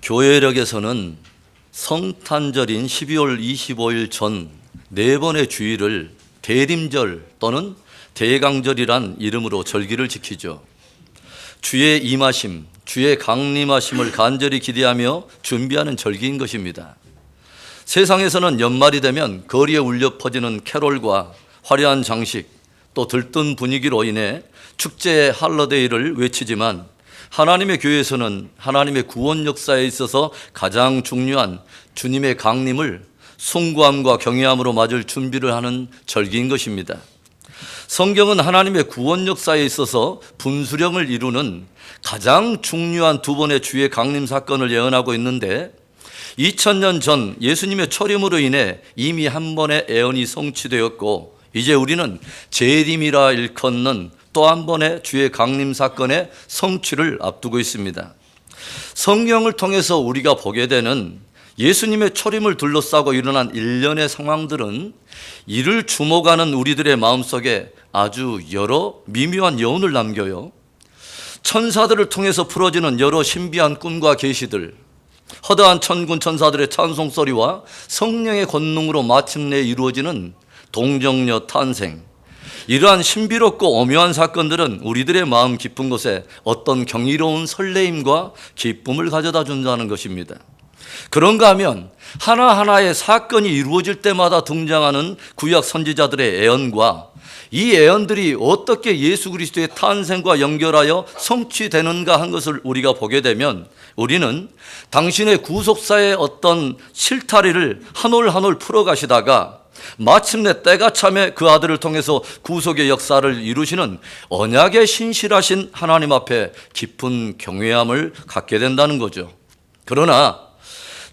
교회력에서는 성탄절인 12월 25일 전 4번의 주일을 대림절 또는 대강절이란 이름으로 절기를 지키죠. 주의 임하심, 주의 강림하심을 간절히 기대하며 준비하는 절기인 것입니다. 세상에서는 연말이 되면 거리에 울려 퍼지는 캐롤과 화려한 장식, 또 들뜬 분위기로 인해 축제의 할러데이를 외치지만 하나님의 교회에서는 하나님의 구원 역사에 있어서 가장 중요한 주님의 강림을 숭고함과 경외함으로 맞을 준비를 하는 절기인 것입니다. 성경은 하나님의 구원 역사에 있어서 분수령을 이루는 가장 중요한 2번의 주의 강림 사건을 예언하고 있는데 2000년 전 예수님의 초림으로 인해 이미 한 번의 예언이 성취되었고 이제 우리는 재림이라 일컫는 또 한 번의 주의 강림 사건의 성취를 앞두고 있습니다. 성경을 통해서 우리가 보게 되는 예수님의 초림을 둘러싸고 일어난 일련의 상황들은 이를 주목하는 우리들의 마음속에 아주 여러 미묘한 여운을 남겨요. 천사들을 통해서 풀어지는 여러 신비한 꿈과 계시들, 허다한 천군 천사들의 찬송소리와 성령의 권능으로 마침내 이루어지는 동정녀 탄생, 이러한 신비롭고 오묘한 사건들은 우리들의 마음 깊은 곳에 어떤 경이로운 설레임과 기쁨을 가져다 준다는 것입니다. 그런가 하면 하나하나의 사건이 이루어질 때마다 등장하는 구약 선지자들의 예언과 이 예언들이 어떻게 예수 그리스도의 탄생과 연결하여 성취되는가 한 것을 우리가 보게 되면 우리는 당신의 구속사의 어떤 실타리를 한 올 한 올 풀어가시다가 마침내 때가 참에 그 아들을 통해서 구속의 역사를 이루시는 언약의 신실하신 하나님 앞에 깊은 경외함을 갖게 된다는 거죠. 그러나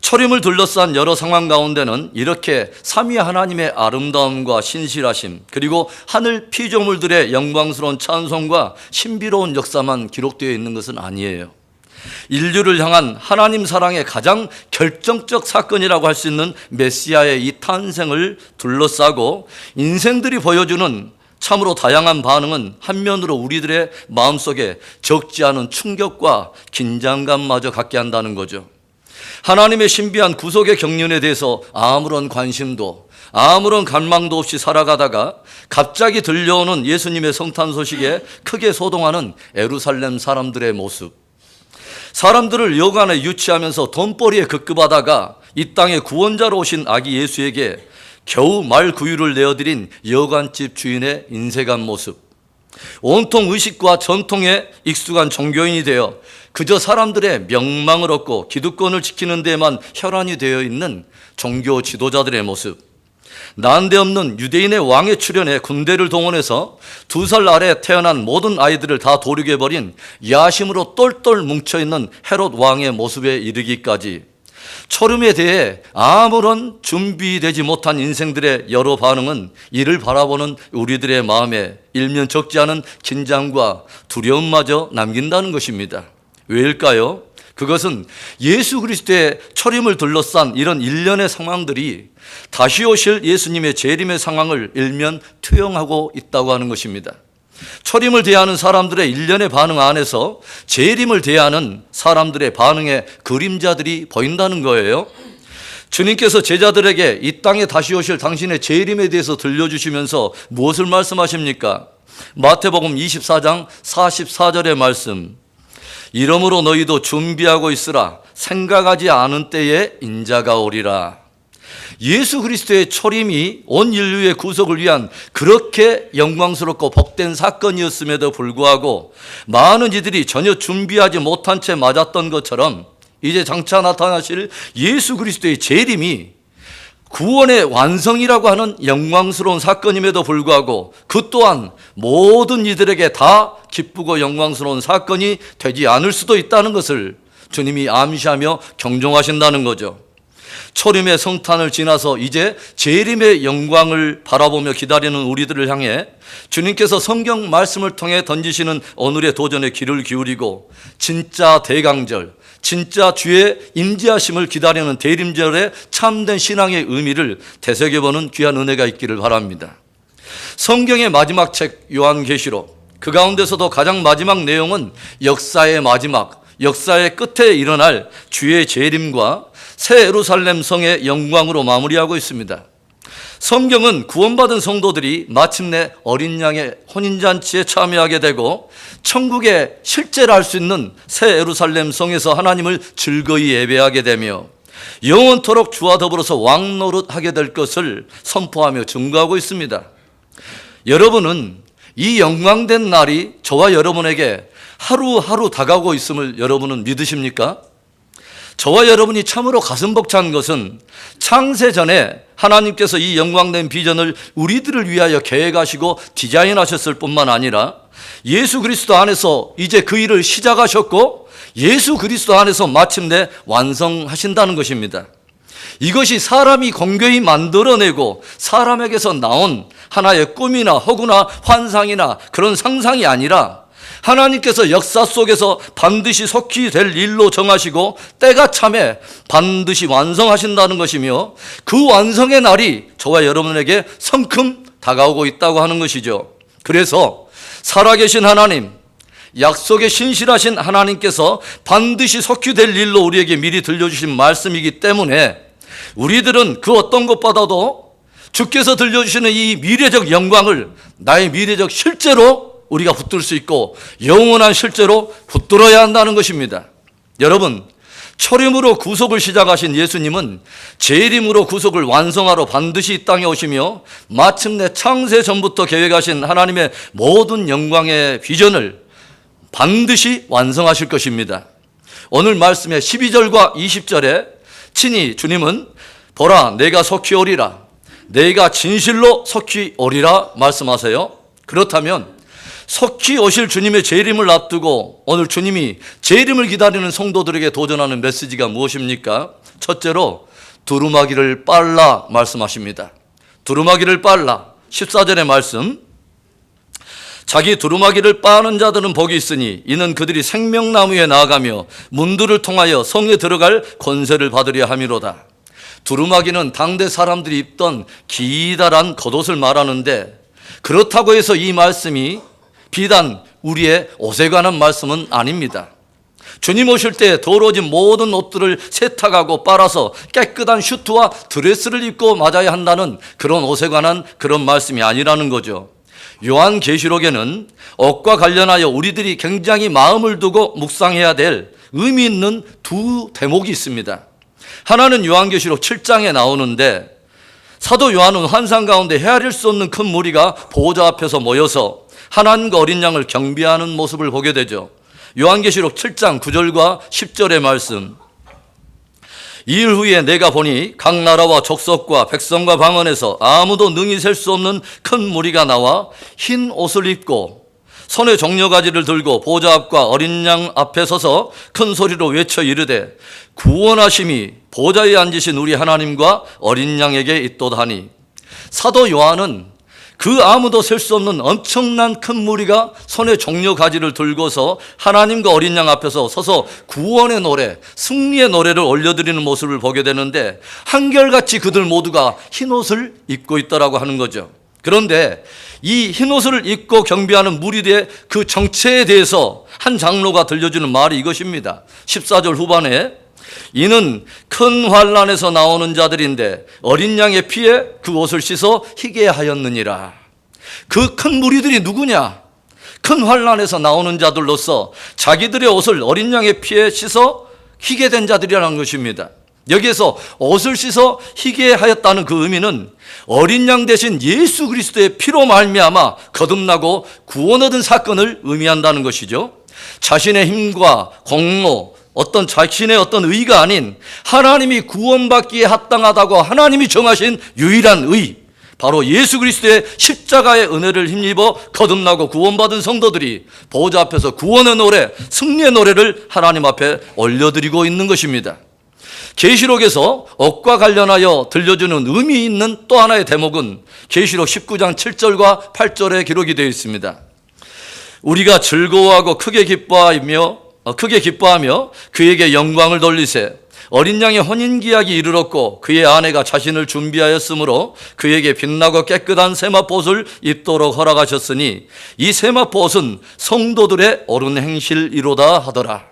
초림을 둘러싼 여러 상황 가운데는 이렇게 삼위 하나님의 아름다움과 신실하심 그리고 하늘 피조물들의 영광스러운 찬송과 신비로운 역사만 기록되어 있는 것은 아니에요. 인류를 향한 하나님 사랑의 가장 결정적 사건이라고 할 수 있는 메시아의 이 탄생을 둘러싸고 인생들이 보여주는 참으로 다양한 반응은 한면으로 우리들의 마음속에 적지 않은 충격과 긴장감마저 갖게 한다는 거죠. 하나님의 신비한 구속의 경륜에 대해서 아무런 관심도 아무런 갈망도 없이 살아가다가 갑자기 들려오는 예수님의 성탄 소식에 크게 소동하는 예루살렘 사람들의 모습, 사람들을 여간에 유치하면서 돈벌이에 급급하다가 이 땅에 구원자로 오신 아기 예수에게 겨우 말 구유를 내어드린 여관집 주인의 인색한 모습, 온통 의식과 전통에 익숙한 종교인이 되어 그저 사람들의 명망을 얻고 기득권을 지키는 데만 혈안이 되어 있는 종교 지도자들의 모습, 난데없는 유대인의 왕의 출현에 군대를 동원해서 2살 아래 태어난 모든 아이들을 다 도륙해버린 야심으로 똘똘 뭉쳐있는 헤롯 왕의 모습에 이르기까지 초림에 대해 아무런 준비되지 못한 인생들의 여러 반응은 이를 바라보는 우리들의 마음에 일면 적지 않은 긴장과 두려움마저 남긴다는 것입니다. 왜일까요? 그것은 예수 그리스도의 초림을 둘러싼 이런 일련의 상황들이 다시 오실 예수님의 재림의 상황을 일면 투영하고 있다고 하는 것입니다. 초림을 대하는 사람들의 일련의 반응 안에서 재림을 대하는 사람들의 반응의 그림자들이 보인다는 거예요. 주님께서 제자들에게 이 땅에 다시 오실 당신의 재림에 대해서 들려주시면서 무엇을 말씀하십니까? 마태복음 24장 44절의 말씀, 이러므로 너희도 준비하고 있으라. 생각하지 않은 때에 인자가 오리라. 예수 그리스도의 초림이 온 인류의 구속을 위한 그렇게 영광스럽고 복된 사건이었음에도 불구하고 많은 이들이 전혀 준비하지 못한 채 맞았던 것처럼 이제 장차 나타나실 예수 그리스도의 재림이 구원의 완성이라고 하는 영광스러운 사건임에도 불구하고 그 또한 모든 이들에게 다 기쁘고 영광스러운 사건이 되지 않을 수도 있다는 것을 주님이 암시하며 경종하신다는 거죠. 초림의 성탄을 지나서 이제 재림의 영광을 바라보며 기다리는 우리들을 향해 주님께서 성경 말씀을 통해 던지시는 오늘의 도전에 귀를 기울이고 진짜 대강절, 진짜 주의 임재하심을 기다리는 대림절의 참된 신앙의 의미를 되새겨보는 귀한 은혜가 있기를 바랍니다. 성경의 마지막 책 요한계시록, 그 가운데서도 가장 마지막 내용은 역사의 마지막, 역사의 끝에 일어날 주의 재림과 새 예루살렘 성의 영광으로 마무리하고 있습니다. 성경은 구원받은 성도들이 마침내 어린 양의 혼인잔치에 참여하게 되고 천국에 실제로 할 수 있는 새 예루살렘 성에서 하나님을 즐거이 예배하게 되며 영원토록 주와 더불어서 왕노릇하게 될 것을 선포하며 증거하고 있습니다. 여러분은 이 영광된 날이 저와 여러분에게 하루하루 다가오고 있음을 여러분은 믿으십니까? 저와 여러분이 참으로 가슴 벅찬 것은 창세 전에 하나님께서 이 영광된 비전을 우리들을 위하여 계획하시고 디자인하셨을 뿐만 아니라 예수 그리스도 안에서 이제 그 일을 시작하셨고 예수 그리스도 안에서 마침내 완성하신다는 것입니다. 이것이 사람이 공교히 만들어내고 사람에게서 나온 하나의 꿈이나 허구나 환상이나 그런 상상이 아니라 하나님께서 역사 속에서 반드시 속히 될 일로 정하시고 때가 참에 반드시 완성하신다는 것이며 그 완성의 날이 저와 여러분에게 성큼 다가오고 있다고 하는 것이죠. 그래서 살아계신 하나님, 약속에 신실하신 하나님께서 반드시 속히 될 일로 우리에게 미리 들려주신 말씀이기 때문에 우리들은 그 어떤 것보다도 주께서 들려주시는 이 미래적 영광을 나의 미래적 실제로 우리가 붙들 수 있고 영원한 실제로 붙들어야 한다는 것입니다. 여러분, 초림으로 구속을 시작하신 예수님은 재림으로 구속을 완성하러 반드시 이 땅에 오시며 마침내 창세 전부터 계획하신 하나님의 모든 영광의 비전을 반드시 완성하실 것입니다. 오늘 말씀의 12절과 20절에 친히 주님은 보라 내가 속히 오리라, 내가 진실로 속히 오리라 말씀하세요. 그렇다면 속히 오실 주님의 재림을 앞두고 오늘 주님이 재림을 기다리는 성도들에게 도전하는 메시지가 무엇입니까? 첫째로 두루마기를 빨라 말씀하십니다. 두루마기를 빨라. 14절의 말씀, 자기 두루마기를 빠는 자들은 복이 있으니 이는 그들이 생명나무에 나아가며 문들을 통하여 성에 들어갈 권세를 받으려 함이로다. 두루마기는 당대 사람들이 입던 기다란 겉옷을 말하는데 그렇다고 해서 이 말씀이 비단 우리의 옷에 관한 말씀은 아닙니다. 주님 오실 때 더러워진 모든 옷들을 세탁하고 빨아서 깨끗한 슈트와 드레스를 입고 맞아야 한다는 그런 옷에 관한 그런 말씀이 아니라는 거죠. 요한계시록에는 옷과 관련하여 우리들이 굉장히 마음을 두고 묵상해야 될 의미 있는 두 대목이 있습니다. 하나는 요한계시록 7장에 나오는데 사도 요한은 환상 가운데 헤아릴 수 없는 큰 무리가 보호자 앞에서 모여서 하나님과 어린 양을 경배하는 모습을 보게 되죠. 요한계시록 7장 9절과 10절의 말씀, 이일 후에 내가 보니 각 나라와 족속과 백성과 방언에서 아무도 능히 셀 수 없는 큰 무리가 나와 흰 옷을 입고 손에 종려가지를 들고 보호자 앞과 어린 양 앞에 서서 큰 소리로 외쳐 이르되 구원하심이 보호자에 앉으신 우리 하나님과 어린 양에게 있도다니. 사도 요한은 그 아무도 셀 수 없는 엄청난 큰 무리가 손에 종려가지를 들고서 하나님과 어린 양 앞에서 서서 구원의 노래, 승리의 노래를 올려드리는 모습을 보게 되는데 한결같이 그들 모두가 흰옷을 입고 있더라고 하는 거죠. 그런데 이 흰옷을 입고 경배하는 무리들의 그 정체에 대해서 한 장로가 들려주는 말이 이것입니다. 14절 후반에 이는 큰 환난에서 나오는 자들인데 어린 양의 피에 그 옷을 씻어 희게 하였느니라. 그 큰 무리들이 누구냐? 큰 환난에서 나오는 자들로서 자기들의 옷을 어린 양의 피에 씻어 희게 된 자들이라는 것입니다. 여기에서 옷을 씻어 희게 하였다는 그 의미는 어린 양 대신 예수 그리스도의 피로 말미암아 거듭나고 구원 얻은 사건을 의미한다는 것이죠. 자신의 힘과 공로, 어떤 자신의 어떤 의가 아닌 하나님이 구원받기에 합당하다고 하나님이 정하신 유일한 의, 바로 예수 그리스도의 십자가의 은혜를 힘입어 거듭나고 구원받은 성도들이 보호자 앞에서 구원의 노래, 승리의 노래를 하나님 앞에 올려드리고 있는 것입니다. 계시록에서 옷과 관련하여 들려주는 의미 있는 또 하나의 대목은 계시록 19장 7절과 8절에 기록이 되어 있습니다. 우리가 즐거워하고 크게 기뻐하며 그에게 영광을 돌리세. 어린 양의 혼인기약이 이르렀고 그의 아내가 자신을 준비하였으므로 그에게 빛나고 깨끗한 세마포옷을 입도록 허락하셨으니 이 세마포옷은 성도들의 옳은 행실이로다 하더라.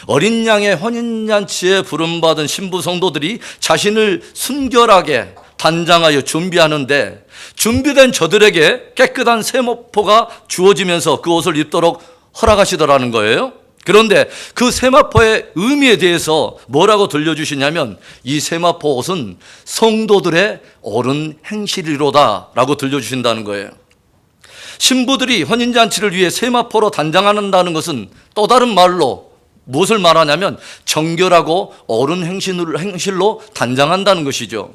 어린 양의 혼인잔치에 부름받은 신부 성도들이 자신을 순결하게 단장하여 준비하는데 준비된 저들에게 깨끗한 세마포가 주어지면서 그 옷을 입도록 허락하시더라는 거예요. 그런데 그 세마포의 의미에 대해서 뭐라고 들려주시냐면 이 세마포 옷은 성도들의 옳은 행실이로다 라고 들려주신다는 거예요. 신부들이 혼인잔치를 위해 세마포로 단장한다는 것은 또 다른 말로 무엇을 말하냐면 정결하고 옳은 행실로 단장한다는 것이죠.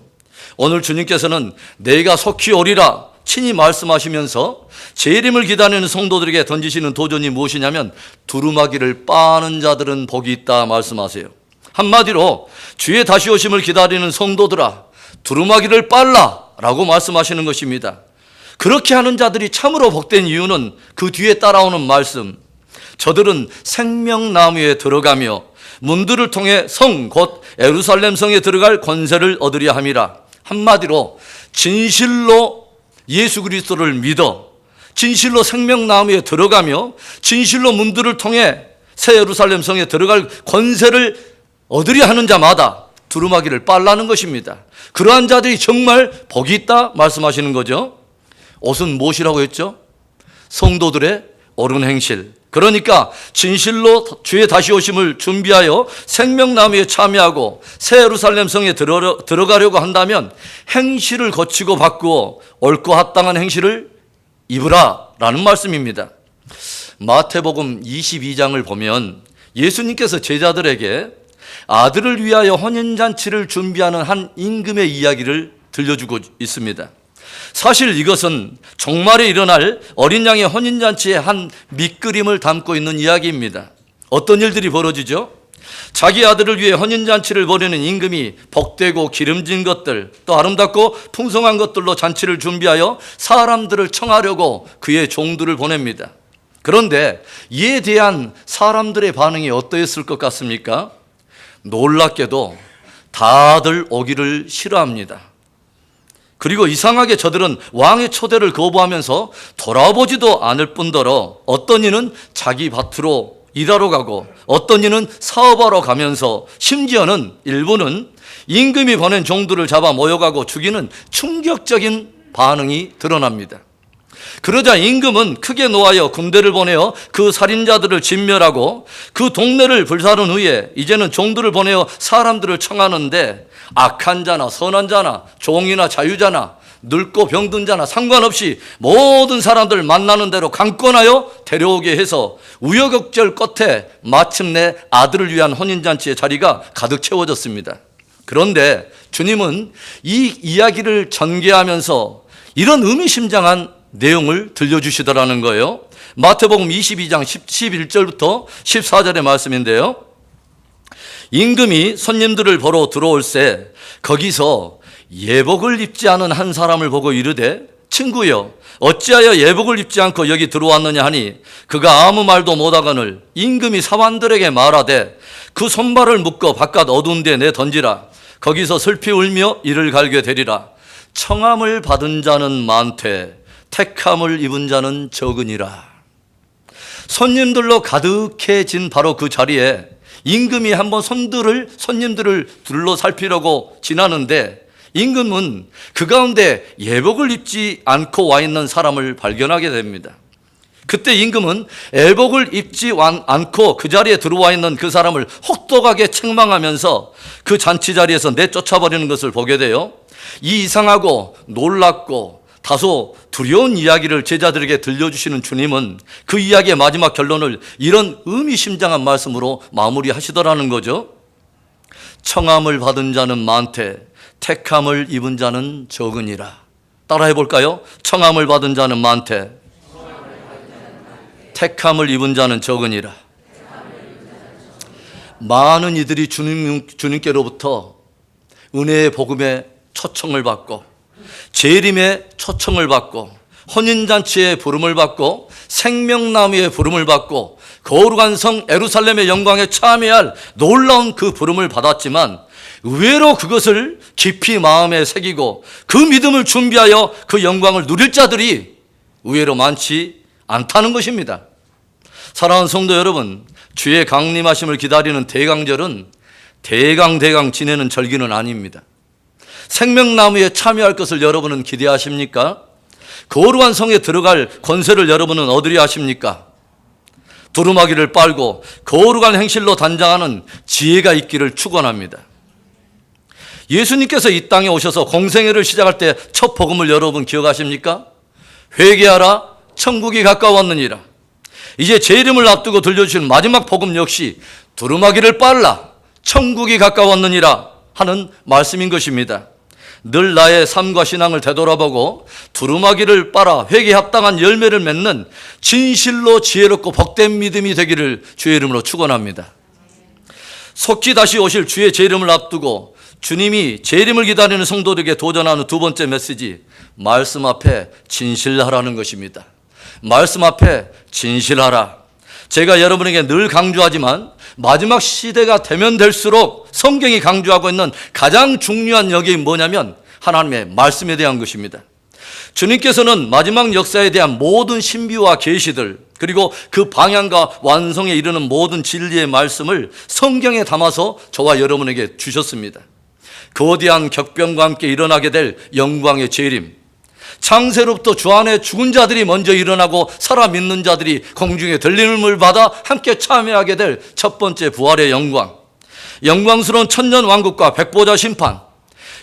오늘 주님께서는 내가 속히 오리라 친히 말씀하시면서 재림을 기다리는 성도들에게 던지시는 도전이 무엇이냐면 두루마기를 빠는 자들은 복이 있다 말씀하세요. 한마디로 주의 다시 오심을 기다리는 성도들아 두루마기를 빨라 라고 말씀하시는 것입니다. 그렇게 하는 자들이 참으로 복된 이유는 그 뒤에 따라오는 말씀, 저들은 생명나무에 들어가며 문들을 통해 성 곧 예루살렘 성에 들어갈 권세를 얻으려 함이라. 한마디로 진실로 예수 그리스도를 믿어 진실로 생명나무에 들어가며 진실로 문들을 통해 새 예루살렘 성에 들어갈 권세를 얻으려 하는 자마다 두루마기를 빨라는 것입니다. 그러한 자들이 정말 복이 있다 말씀하시는 거죠. 옷은 무엇이라고 했죠? 성도들의 옳은 행실. 그러니까 진실로 주의 다시 오심을 준비하여 생명나무에 참여하고 새 예루살렘 성에 들어가려고 한다면 행실을 거치고 바꾸어 옳고 합당한 행실을 입으라 라는 말씀입니다. 마태복음 22장을 보면 예수님께서 제자들에게 아들을 위하여 혼인잔치를 준비하는 한 임금의 이야기를 들려주고 있습니다. 사실 이것은 종말에 일어날 어린 양의 혼인잔치의 한 밑그림을 담고 있는 이야기입니다. 어떤 일들이 벌어지죠? 자기 아들을 위해 혼인잔치를 벌이는 임금이 복되고 기름진 것들 또 아름답고 풍성한 것들로 잔치를 준비하여 사람들을 청하려고 그의 종들을 보냅니다. 그런데 이에 대한 사람들의 반응이 어떠했을 것 같습니까? 놀랍게도 다들 오기를 싫어합니다. 그리고 이상하게 저들은 왕의 초대를 거부하면서 돌아보지도 않을 뿐더러 어떤 이는 자기 밭으로 일하러 가고 어떤 이는 사업하러 가면서 심지어는 일부는 임금이 보낸 종들을 잡아 모여가고 죽이는 충격적인 반응이 드러납니다. 그러자 임금은 크게 노하여 군대를 보내어 그 살인자들을 진멸하고 그 동네를 불사른 후에 이제는 종들을 보내어 사람들을 청하는데 악한 자나 선한 자나 종이나 자유자나 늙고 병든 자나 상관없이 모든 사람들 만나는 대로 강권하여 데려오게 해서 우여곡절 끝에 마침내 아들을 위한 혼인잔치의 자리가 가득 채워졌습니다. 그런데 주님은 이 이야기를 전개하면서 이런 의미심장한 내용을 들려주시더라는 거예요. 마태복음 22장 11절부터 14절의 말씀인데요. 임금이 손님들을 보러 들어올새 거기서 예복을 입지 않은 한 사람을 보고 이르되 친구여 어찌하여 예복을 입지 않고 여기 들어왔느냐 하니 그가 아무 말도 못하거늘 임금이 사환들에게 말하되 그 손발을 묶어 바깥 어두운 데 내 던지라. 거기서 슬피 울며 이를 갈게 되리라. 청함을 받은 자는 많되 택함을 입은 자는 적으니라. 손님들로 가득해진 바로 그 자리에 임금이 한번 손님들을 둘러 살피려고 지나는데 임금은 그 가운데 예복을 입지 않고 와 있는 사람을 발견하게 됩니다. 그때 임금은 예복을 입지 않고 그 자리에 들어와 있는 그 사람을 혹독하게 책망하면서 그 잔치 자리에서 내쫓아버리는 것을 보게 돼요. 이 이상하고 놀랍고 다소 두려운 이야기를 제자들에게 들려주시는 주님은 그 이야기의 마지막 결론을 이런 의미심장한 말씀으로 마무리하시더라는 거죠. 청함을 받은 자는 많되 택함을 입은 자는 적으니라. 따라해 볼까요? 청함을 받은 자는 많되 택함을 입은 자는 적으니라. 많은 이들이 주님께로부터 은혜의 복음의 초청을 받고 재림의 초청을 받고 혼인잔치의 부름을 받고 생명나무의 부름을 받고 거룩한 성 예루살렘의 영광에 참여할 놀라운 그 부름을 받았지만 의외로 그것을 깊이 마음에 새기고 그 믿음을 준비하여 그 영광을 누릴 자들이 의외로 많지 않다는 것입니다. 사랑하는 성도 여러분, 주의 강림하심을 기다리는 대강절은 대강 지내는 절기는 아닙니다. 생명나무에 참여할 것을 여러분은 기대하십니까? 거룩한 성에 들어갈 권세를 여러분은 얻으려 하십니까? 두루마기를 빨고 거룩한 행실로 단장하는 지혜가 있기를 축원합니다. 예수님께서 이 땅에 오셔서 공생애를 시작할 때 첫 복음을 여러분 기억하십니까? 회개하라, 천국이 가까웠느니라. 이제 제 이름을 앞두고 들려주신 마지막 복음 역시 두루마기를 빨라, 천국이 가까웠느니라 하는 말씀인 것입니다. 늘 나의 삶과 신앙을 되돌아보고 두루마기를 빨아 회개에 합당한 열매를 맺는 진실로 지혜롭고 복된 믿음이 되기를 주의 이름으로 축원합니다. 속히 다시 오실 주의 재림을 앞두고 주님이 재림을 기다리는 성도들에게 도전하는 두 번째 메시지, 말씀 앞에 진실하라는 것입니다. 말씀 앞에 진실하라. 제가 여러분에게 늘 강조하지만 마지막 시대가 되면 될수록 성경이 강조하고 있는 가장 중요한 역이 뭐냐면 하나님의 말씀에 대한 것입니다. 주님께서는 마지막 역사에 대한 모든 신비와 계시들, 그리고 그 방향과 완성에 이르는 모든 진리의 말씀을 성경에 담아서 저와 여러분에게 주셨습니다. 거대한 격변과 함께 일어나게 될 영광의 재림, 창세로부터 주 안에 죽은 자들이 먼저 일어나고 살아있는 자들이 공중에 들림을 받아 함께 참여하게 될 첫 번째 부활의 영광, 영광스러운 천년 왕국과 백보자 심판,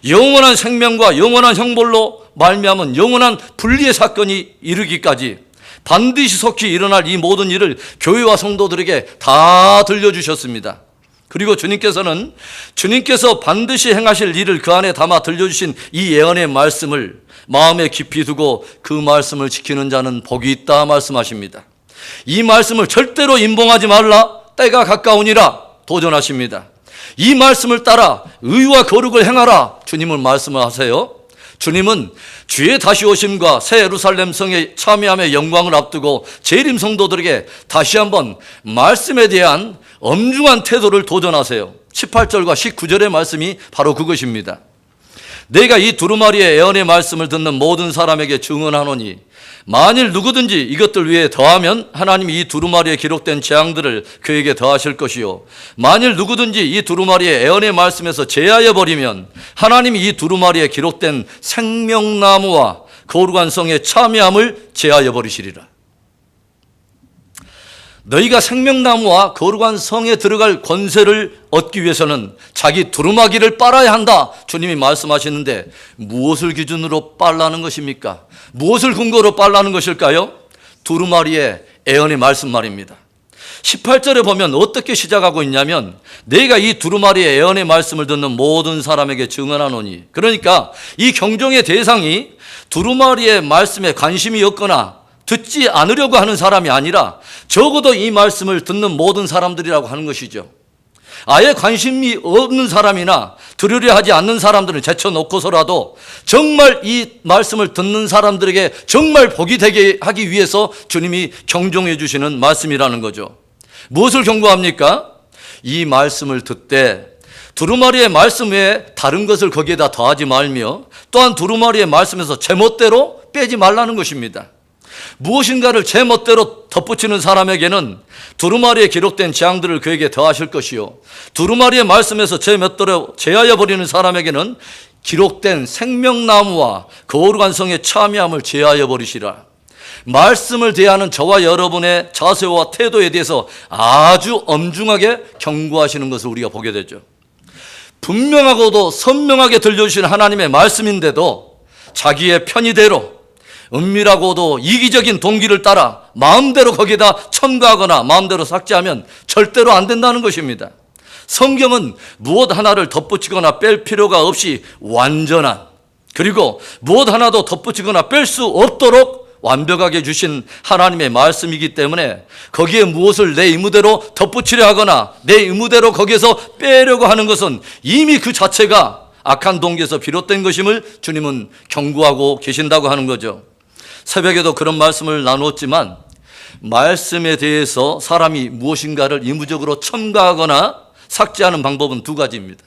영원한 생명과 영원한 형벌로 말미암은 영원한 분리의 사건이 이르기까지 반드시 속히 일어날 이 모든 일을 교회와 성도들에게 다 들려주셨습니다. 그리고 주님께서 반드시 행하실 일을 그 안에 담아 들려주신 이 예언의 말씀을 마음에 깊이 두고 그 말씀을 지키는 자는 복이 있다 말씀하십니다. 이 말씀을 절대로 임봉하지 말라, 때가 가까우니라 도전하십니다. 이 말씀을 따라 의와 거룩을 행하라 주님은 말씀을 하세요. 주님은 주의 다시 오심과 새 예루살렘 성에 참여함의 영광을 앞두고 재림 성도들에게 다시 한번 말씀에 대한 엄중한 태도를 도전하세요. 18절과 19절의 말씀이 바로 그것입니다. 내가 이 두루마리의 예언의 말씀을 듣는 모든 사람에게 증언하노니 만일 누구든지 이것들 위에 더하면 하나님이 이 두루마리에 기록된 재앙들을 그에게 더하실 것이요, 만일 누구든지 이 두루마리의 예언의 말씀에서 제하여 버리면 하나님이 이 두루마리에 기록된 생명나무와 거룩한 성의 참여함을 제하여 버리시리라. 너희가 생명나무와 거룩한 성에 들어갈 권세를 얻기 위해서는 자기 두루마기를 빨아야 한다 주님이 말씀하시는데, 무엇을 기준으로 빨라는 것입니까? 무엇을 근거로 빨라는 것일까요? 두루마리의 예언의 말씀 말입니다. 18절에 보면 어떻게 시작하고 있냐면, 내가 이 두루마리의 예언의 말씀을 듣는 모든 사람에게 증언하노니, 그러니까 이 경종의 대상이 두루마리의 말씀에 관심이 없거나 듣지 않으려고 하는 사람이 아니라 적어도 이 말씀을 듣는 모든 사람들이라고 하는 것이죠. 아예 관심이 없는 사람이나 들으려 하지 않는 사람들은 제쳐놓고서라도 정말 이 말씀을 듣는 사람들에게 정말 복이 되게 하기 위해서 주님이 경종해 주시는 말씀이라는 거죠. 무엇을 경고합니까? 이 말씀을 듣되 두루마리의 말씀 외에 다른 것을 거기에다 더하지 말며, 또한 두루마리의 말씀에서 제멋대로 빼지 말라는 것입니다. 무엇인가를 제 멋대로 덧붙이는 사람에게는 두루마리에 기록된 재앙들을 그에게 더하실 것이요, 두루마리의 말씀에서 제 멋대로 제하여 버리는 사람에게는 기록된 생명나무와 거룩한 성의 참여함을 제하여 버리시라. 말씀을 대하는 저와 여러분의 자세와 태도에 대해서 아주 엄중하게 경고하시는 것을 우리가 보게 되죠. 분명하고도 선명하게 들려주신 하나님의 말씀인데도 자기의 편의대로 은밀하고도 이기적인 동기를 따라 마음대로 거기에다 첨가하거나 마음대로 삭제하면 절대로 안 된다는 것입니다. 성경은 무엇 하나를 덧붙이거나 뺄 필요가 없이 완전한, 그리고 무엇 하나도 덧붙이거나 뺄 수 없도록 완벽하게 주신 하나님의 말씀이기 때문에 거기에 무엇을 내 의무대로 덧붙이려 하거나 내 의무대로 거기에서 빼려고 하는 것은 이미 그 자체가 악한 동기에서 비롯된 것임을 주님은 경고하고 계신다고 하는 거죠. 새벽에도 그런 말씀을 나누었지만, 말씀에 대해서 사람이 무엇인가를 의무적으로 첨가하거나 삭제하는 방법은 두 가지입니다.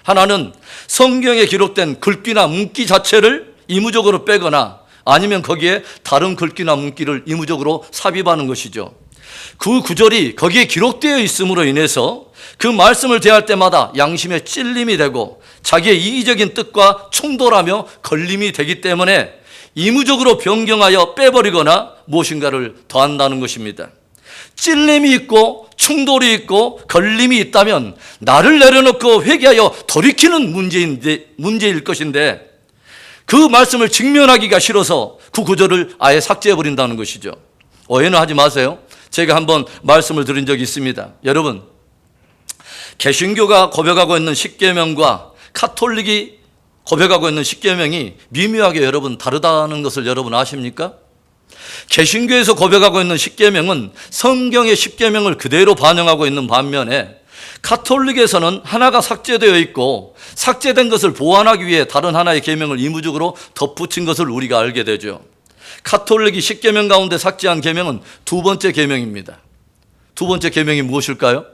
하나는 성경에 기록된 글귀나 문기 자체를 의무적으로 빼거나, 아니면 거기에 다른 글귀나 문기를 의무적으로 삽입하는 것이죠. 그 구절이 거기에 기록되어 있음으로 인해서 그 말씀을 대할 때마다 양심의 찔림이 되고 자기의 이기적인 뜻과 충돌하며 걸림이 되기 때문에 이무적으로 변경하여 빼버리거나 무엇인가를 더한다는 것입니다. 찔림이 있고 충돌이 있고 걸림이 있다면 나를 내려놓고 회개하여 돌이키는 문제일 것인데 그 말씀을 직면하기가 싫어서 그 구절을 아예 삭제해버린다는 것이죠. 오해는 하지 마세요. 제가 한번 말씀을 드린 적이 있습니다. 여러분, 개신교가 고백하고 있는 십계명과 카톨릭이 고백하고 있는 십계명이 미묘하게 여러분 다르다는 것을 여러분 아십니까? 개신교에서 고백하고 있는 십계명은 성경의 십계명을 그대로 반영하고 있는 반면에 카톨릭에서는 하나가 삭제되어 있고 삭제된 것을 보완하기 위해 다른 하나의 계명을 이무적으로 덧붙인 것을 우리가 알게 되죠. 카톨릭이 십계명 가운데 삭제한 계명은 두 번째 계명입니다. 두 번째 계명이 무엇일까요?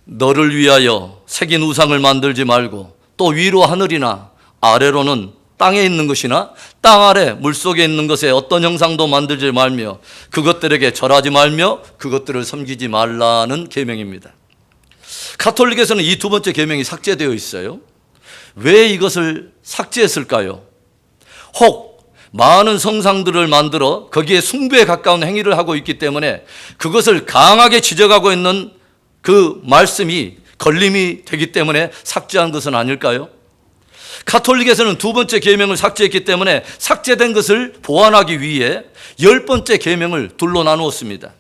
너를 위하여 새긴 우상을 만들지 말고 또 위로 하늘이나 아래로는 땅에 있는 것이나 땅 아래 물속에 있는 것에 어떤 형상도 만들지 말며 그것들에게 절하지 말며 그것들을 섬기지 말라는 계명입니다. 카톨릭에서는 이 두 번째 계명이 삭제되어 있어요. 왜 이것을 삭제했을까요? 혹 많은 성상들을 만들어 거기에 숭배에 가까운 행위를 하고 있기 때문에 그것을 강하게 지적하고 있는 그 말씀이 걸림이 되기 때문에 삭제한 것은 아닐까요? 카톨릭에서는 두 번째 계명을 삭제했기 때문에 삭제된 것을 보완하기 위해 10번째 계명을 둘로 나누었습니다.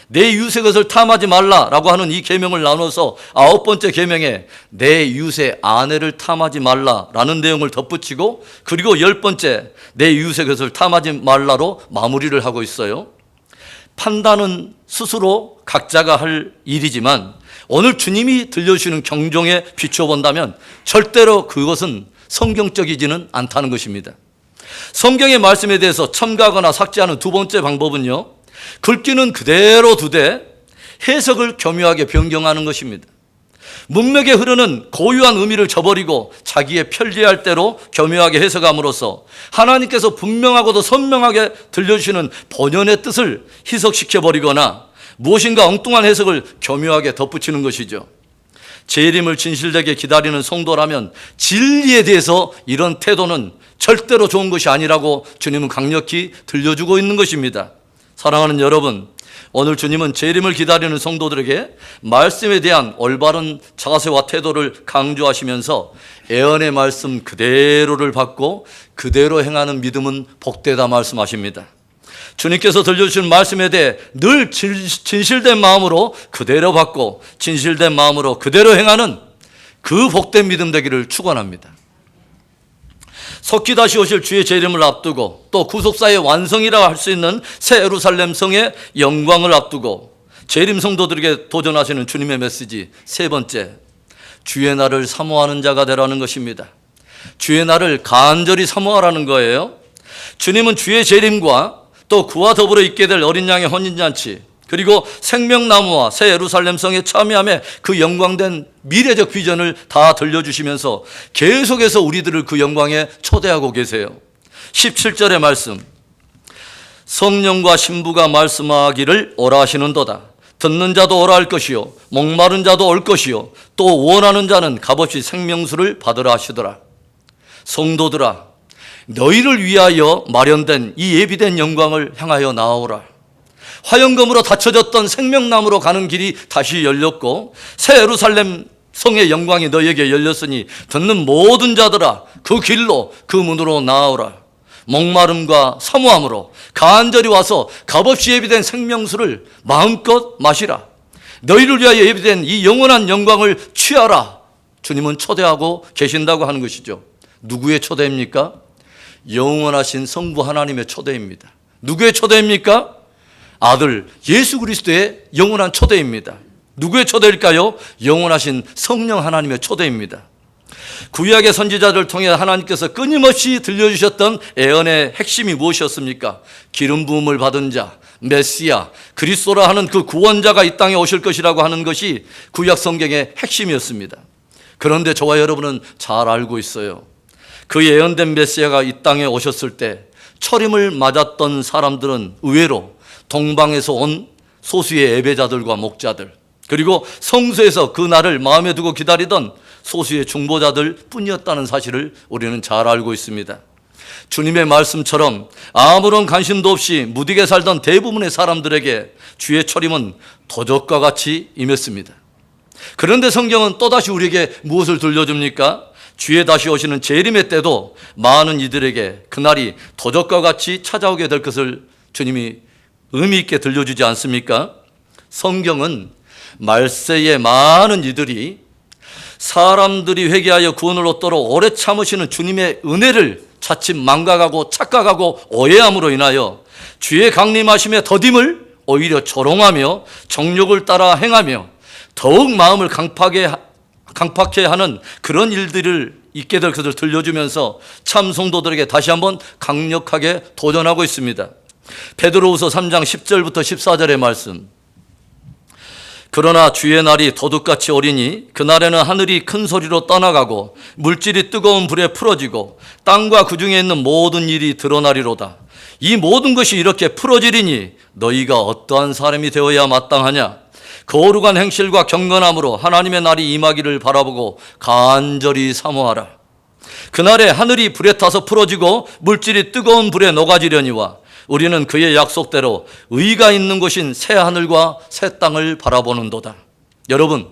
내 이웃의 것을 탐하지 말라라고 하는 이 계명을 나눠서 9번째 계명에 내 이웃의 아내를 탐하지 말라라는 내용을 덧붙이고 그리고 10번째 내 이웃의 것을 탐하지 말라로 마무리를 하고 있어요. 판단은 스스로 각자가 할 일이지만 오늘 주님이 들려주시는 경종에 비춰본다면 절대로 그것은 성경적이지는 않다는 것입니다. 성경의 말씀에 대해서 첨가하거나 삭제하는 두 번째 방법은요, 글귀는 그대로 두되 해석을 교묘하게 변경하는 것입니다. 문맥에 흐르는 고유한 의미를 저버리고 자기의 편리할 대로 교묘하게 해석함으로써 하나님께서 분명하고도 선명하게 들려주시는 본연의 뜻을 희석시켜버리거나 무엇인가 엉뚱한 해석을 교묘하게 덧붙이는 것이죠. 재림을 진실되게 기다리는 성도라면 진리에 대해서 이런 태도는 절대로 좋은 것이 아니라고 주님은 강력히 들려주고 있는 것입니다. 사랑하는 여러분, 오늘 주님은 재림을 기다리는 성도들에게 말씀에 대한 올바른 자세와 태도를 강조하시면서 예언의 말씀 그대로를 받고 그대로 행하는 믿음은 복되다 말씀하십니다. 주님께서 들려주신 말씀에 대해 늘 진실된 마음으로 그대로 받고 진실된 마음으로 그대로 행하는 그 복된 믿음 되기를 축원합니다. 속히 다시 오실 주의 재림을 앞두고 또 구속사의 완성이라 할 수 있는 새 예루살렘 성의 영광을 앞두고 재림 성도들에게 도전하시는 주님의 메시지 세 번째, 주의 날을 사모하는 자가 되라는 것입니다. 주의 날을 간절히 사모하라는 거예요. 주님은 주의 재림과 또 그와 더불어 있게 될 어린 양의 혼인잔치 그리고 생명나무와 새 예루살렘 성에 참여함에 그 영광된 미래적 비전을 다 들려주시면서 계속해서 우리들을 그 영광에 초대하고 계세요. 17절의 말씀, 성령과 신부가 말씀하기를 오라 하시는도다. 듣는 자도 오라 할 것이요 목마른 자도 올 것이요 또 원하는 자는 값없이 생명수를 받으라 하시더라. 성도들아, 너희를 위하여 마련된 이 예비된 영광을 향하여 나아오라. 화영검으로 닫혀졌던 생명나무로 가는 길이 다시 열렸고 새 예루살렘 성의 영광이 너희에게 열렸으니 듣는 모든 자들아 그 길로 그 문으로 나아오라. 목마름과 사모함으로 간절히 와서 값없이 예비된 생명수를 마음껏 마시라. 너희를 위하여 예비된 이 영원한 영광을 취하라. 주님은 초대하고 계신다고 하는 것이죠. 누구의 초대입니까? 영원하신 성부 하나님의 초대입니다. 누구의 초대입니까? 아들 예수 그리스도의 영원한 초대입니다. 누구의 초대일까요? 영원하신 성령 하나님의 초대입니다. 구약의 선지자들을 통해 하나님께서 끊임없이 들려주셨던 예언의 핵심이 무엇이었습니까? 기름 부음을 받은 자, 메시아, 그리스도라 하는 그 구원자가 이 땅에 오실 것이라고 하는 것이 구약 성경의 핵심이었습니다. 그런데 저와 여러분은 잘 알고 있어요. 그 예언된 메시아가 이 땅에 오셨을 때 초림을 맞았던 사람들은 의외로 동방에서 온 소수의 예배자들과 목자들, 그리고 성소에서 그 날을 마음에 두고 기다리던 소수의 중보자들 뿐이었다는 사실을 우리는 잘 알고 있습니다. 주님의 말씀처럼 아무런 관심도 없이 무디게 살던 대부분의 사람들에게 주의 초림은 도적과 같이 임했습니다. 그런데 성경은 또다시 우리에게 무엇을 들려줍니까? 주의 다시 오시는 재림의 때도 많은 이들에게 그날이 도적과 같이 찾아오게 될 것을 주님이 의미 있게 들려주지 않습니까? 성경은 말세에 많은 이들이 사람들이 회개하여 구원을 얻도록 오래 참으시는 주님의 은혜를 자칫 망각하고 착각하고 오해함으로 인하여 주의 강림하심의 더딤을 오히려 조롱하며 정욕을 따라 행하며 더욱 마음을 강팍해 하는 그런 일들을 있게 될 것을 들려주면서 참 성도들에게 다시 한번 강력하게 도전하고 있습니다. 베드로후서 3장 10절부터 14절의 말씀. 그러나 주의 날이 도둑같이 오리니 그날에는 하늘이 큰 소리로 떠나가고 물질이 뜨거운 불에 풀어지고 땅과 그 중에 있는 모든 일이 드러나리로다. 이 모든 것이 이렇게 풀어지리니 너희가 어떠한 사람이 되어야 마땅하냐? 거룩한 행실과 경건함으로 하나님의 날이 임하기를 바라보고 간절히 사모하라. 그날에 하늘이 불에 타서 풀어지고 물질이 뜨거운 불에 녹아지려니와 우리는 그의 약속대로 의가 있는 곳인 새 하늘과 새 땅을 바라보는도다. 여러분,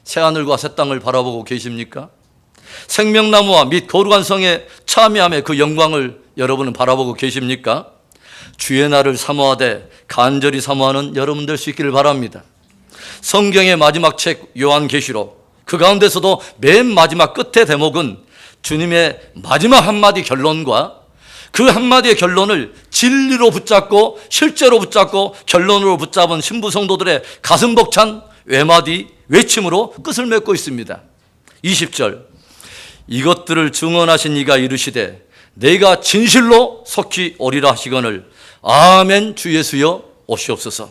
새 하늘과 새 땅을 바라보고 계십니까? 생명나무와 및 거룩한 성의 참여함의 그 영광을 여러분은 바라보고 계십니까? 주의 날을 사모하되 간절히 사모하는 여러분 될 수 있기를 바랍니다. 성경의 마지막 책 요한계시록, 그 가운데서도 맨 마지막 끝의 대목은 주님의 마지막 한마디 결론과 그 한마디의 결론을 진리로 붙잡고 실제로 붙잡고 결론으로 붙잡은 신부 성도들의 가슴 벅찬 외마디 외침으로 끝을 맺고 있습니다. 20절. 이것들을 증언하신 이가 이르시되 내가 진실로 속히 오리라 하시거늘 아멘 주 예수여 오시옵소서.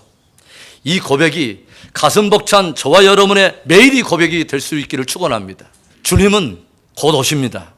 이 고백이 가슴 벅찬 저와 여러분의 매일이 고백이 될 수 있기를 축원합니다. 주님은 곧 오십니다.